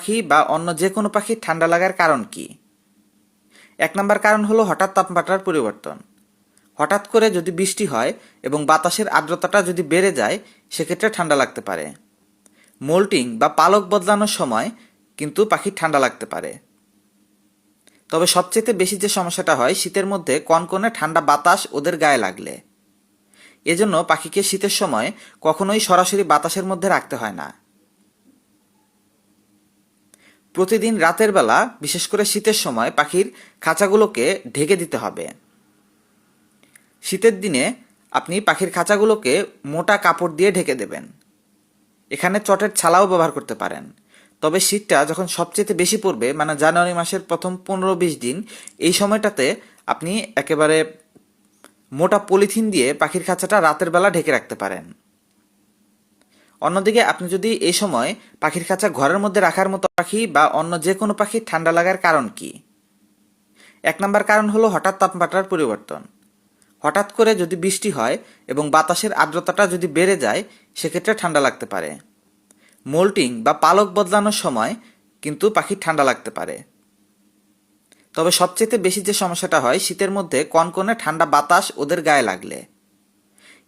পাখি বা অন্য যে কোনো পাখির ঠান্ডা লাগার কারণ কি? 1 নম্বর কারণ হলো হঠাৎ তাপমাত্রার পরিবর্তন। হঠাৎ করে যদি বৃষ্টি হয় এবং বাতাসের আর্দ্রতাটা যদি বেড়ে যায়, সেক্ষেত্রে ঠান্ডা লাগতে পারে। মোল্টিং বা পালক বদলানোর সময় কিন্তু পাখির ঠান্ডা লাগতে পারে। তবে সবচেয়ে বেশি যে সমস্যাটা হয় শীতের মধ্যে কনকনে ঠান্ডা বাতাস ওদের গায়ে লাগলে। এজন্য পাখিকে শীতের সময় কখনোই সরাসরি বাতাসের মধ্যে রাখতে হয় না। প্রতিদিন রাতের বেলা, বিশেষ করে শীতের সময়, পাখির খাঁচাগুলোকে ঢেকে দিতে হবে। শীতের দিনে আপনি পাখির খাঁচাগুলোকে মোটা কাপড় দিয়ে ঢেকে দেবেন। এখানে চটের ছালাও ব্যবহার করতে পারেন। তবে শীতটা যখন সবচেয়ে বেশি পড়বে, মানে জানুয়ারি মাসের প্রথম 15-20 দিন, এই সময়টাতে আপনি একেবারে মোটা পলিথিন দিয়ে পাখির খাঁচাটা রাতের বেলা ঢেকে রাখতে পারেন। অন্যদিকে আপনি যদি এই সময় পাখির খাঁচা ঘরের মধ্যে রাখার মতো, পাখি বা অন্য যে কোনো পাখির ঠান্ডা লাগার কারণ কি? 1 নম্বর কারণ হলো হঠাৎ তাপমাত্রার পরিবর্তন। হঠাৎ করে যদি বৃষ্টি হয় এবং বাতাসের আর্দ্রতাটা যদি বেড়ে যায়, সেক্ষেত্রে ঠান্ডা লাগতে পারে। মোল্টিং বা পালক বদলানোর সময় কিন্তু পাখির ঠান্ডা লাগতে পারে। তবে সবচেয়ে বেশি যে সমস্যাটা হয় শীতের মধ্যে কনকনে ঠান্ডা বাতাস ওদের গায়ে লাগলে।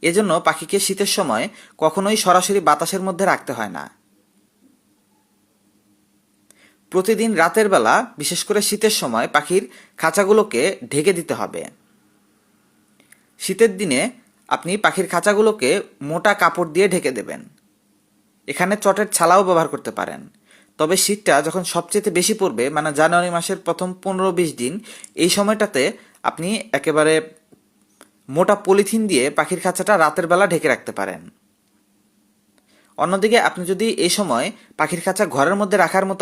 এজন্য পাখিকে শীতের সময় কখনোই সরাসরি বাতাসের মধ্যে রাখতে হয় না। প্রতিদিন রাতের বেলা, বিশেষ করে শীতের সময়, পাখির খাঁচাগুলোকে ঢেকে দিতে হবে। শীতের দিনে আপনি পাখির খাঁচাগুলোকে মোটা কাপড় দিয়ে ঢেকে দেবেন। এখানে চটের ছালাও ব্যবহার করতে পারেন। তবে শীতটা যখন সবচেয়ে বেশি পড়বে, মানে জানুয়ারি মাসের প্রথম 15-20 দিন, এই সময়টাতে আপনি একেবারে মোটা পলিথিন দিয়ে পাখির খাঁচাটা রাতের বেলা ঢেকে রাখতে পারেন। অন্যদিকে আপনি যদি এই সময় পাখির খাঁচা ঘরের মধ্যে রাখার মতো